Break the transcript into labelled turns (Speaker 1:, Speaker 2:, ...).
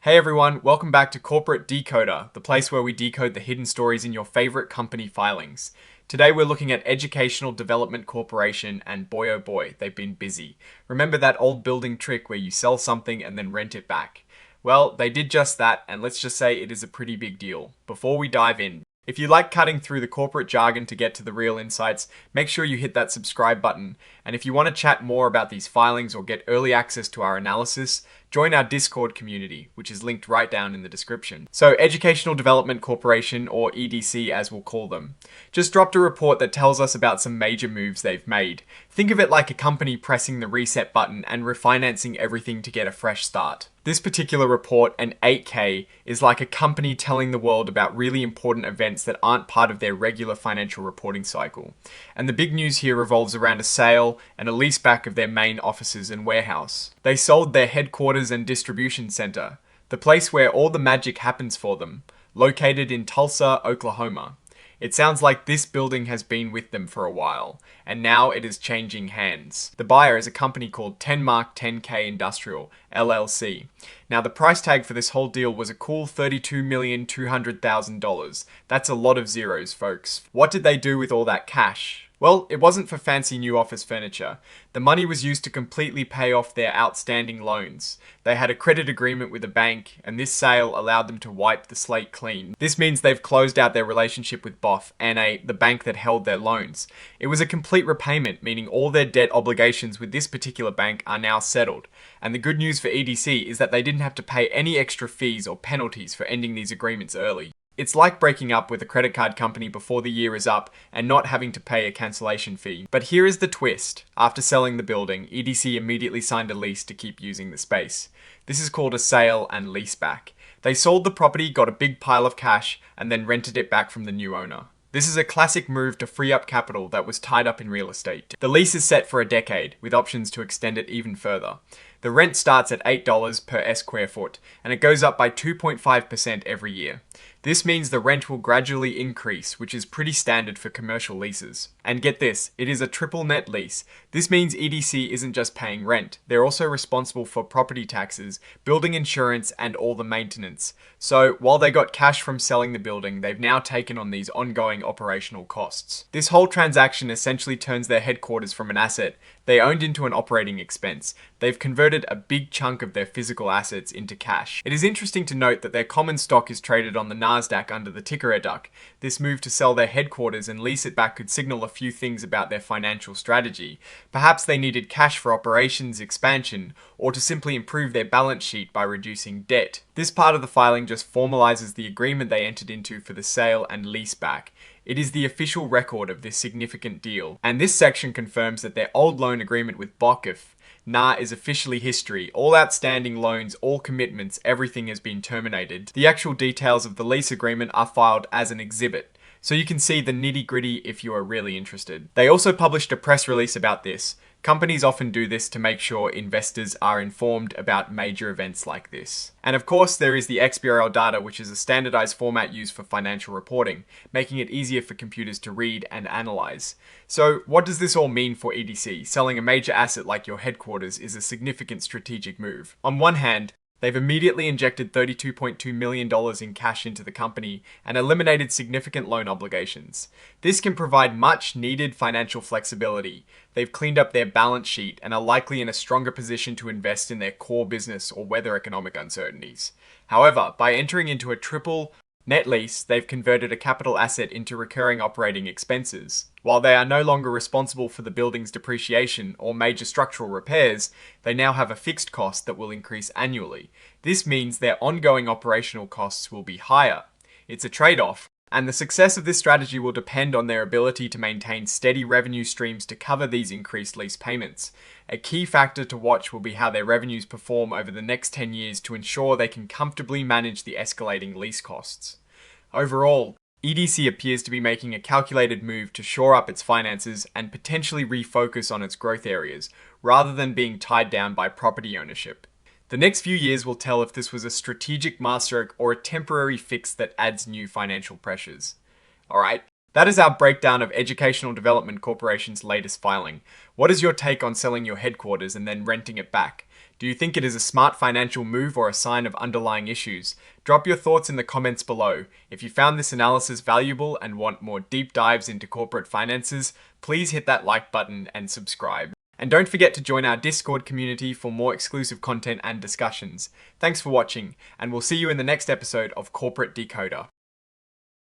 Speaker 1: Hey everyone, welcome back to Corporate Decoder, the place where we decode the hidden stories in your favorite company filings. Today we're looking at Educational Development Corporation, and boy oh boy, they've been busy. Remember that old building trick where you sell something and then rent it back? Well, they did just that, and let's just say it is a pretty big deal. Before we dive in, if you like cutting through the corporate jargon to get to the real insights, make sure you hit that subscribe button. And if you want to chat more about these filings or get early access to our analysis, join our Discord community, which is linked right down in the description. So, Educational Development Corporation, or EDC as we'll call them, just dropped a report that tells us about some major moves they've made. Think of it like a company pressing the reset button and refinancing everything to get a fresh start. This particular report, an 8K, is like a company telling the world about really important events that aren't part of their regular financial reporting cycle. And the big news here revolves around a sale and a leaseback of their main offices and warehouse. They sold their headquarters and distribution center, the place where all the magic happens for them, located in Tulsa, Oklahoma. It sounds like this building has been with them for a while, and now it is changing hands. The buyer is a company called 10mark 10K Industrial, LLC. Now the price tag for this whole deal was a cool $32,200,000. That's a lot of zeros, folks. What did they do with all that cash? Well, it wasn't for fancy new office furniture. The money was used to completely pay off their outstanding loans. They had a credit agreement with a bank, and this sale allowed them to wipe the slate clean. This means they've closed out their relationship with BOF, NA, the bank that held their loans. It was a complete repayment, meaning all their debt obligations with this particular bank are now settled. And the good news for EDC is that they didn't have to pay any extra fees or penalties for ending these agreements early. It's like breaking up with a credit card company before the year is up and not having to pay a cancellation fee. But here is the twist. After selling the building, EDC immediately signed a lease to keep using the space. This is called a sale and leaseback. They sold the property, got a big pile of cash, and then rented it back from the new owner. This is a classic move to free up capital that was tied up in real estate. The lease is set for a decade, with options to extend it even further. The rent starts at $8 per square foot, and it goes up by 2.5% every year. This means the rent will gradually increase, which is pretty standard for commercial leases. And get this, it is a triple net lease. This means EDC isn't just paying rent, they're also responsible for property taxes, building insurance, and all the maintenance. So, while they got cash from selling the building, they've now taken on these ongoing operational costs. This whole transaction essentially turns their headquarters from an asset they owned into an operating expense. They've converted a big chunk of their physical assets into cash. It is interesting to note that their common stock is traded on the Nasdaq under the ticker EDUC. This move to sell their headquarters and lease it back could signal a few things about their financial strategy. Perhaps they needed cash for operations expansion, or to simply improve their balance sheet by reducing debt. This part of the filing just formalizes the agreement they entered into for the sale and leaseback. It is the official record of this significant deal, and this section confirms that their old loan agreement with BOF is officially history. All outstanding loans, all commitments, everything has been terminated. The actual details of the lease agreement are filed as an exhibit, so you can see the nitty-gritty if you are really interested. They also published a press release about this. Companies often do this to make sure investors are informed about major events like this. And of course, there is the XBRL data, which is a standardized format used for financial reporting, making it easier for computers to read and analyze. So what does this all mean for EDC? Selling a major asset like your headquarters is a significant strategic move. On one hand, they've immediately injected $32.2 million in cash into the company and eliminated significant loan obligations. This can provide much needed financial flexibility. They've cleaned up their balance sheet and are likely in a stronger position to invest in their core business or weather economic uncertainties. However, by entering into a triple net lease, they've converted a capital asset into recurring operating expenses. While they are no longer responsible for the building's depreciation or major structural repairs, they now have a fixed cost that will increase annually. This means their ongoing operational costs will be higher. It's a trade-off, and the success of this strategy will depend on their ability to maintain steady revenue streams to cover these increased lease payments. A key factor to watch will be how their revenues perform over the next 10 years to ensure they can comfortably manage the escalating lease costs. Overall, EDC appears to be making a calculated move to shore up its finances and potentially refocus on its growth areas, rather than being tied down by property ownership. The next few years will tell if this was a strategic masterstroke or a temporary fix that adds new financial pressures. Alright, That is our breakdown of Educational Development Corporation's latest filing. What is your take on selling your headquarters and then renting it back? Do you think it is a smart financial move or a sign of underlying issues? Drop your thoughts in the comments below. If you found this analysis valuable and want more deep dives into corporate finances, please hit that like button and subscribe. And don't forget to join our Discord community for more exclusive content and discussions. Thanks for watching, and we'll see you in the next episode of Corporate Decoder.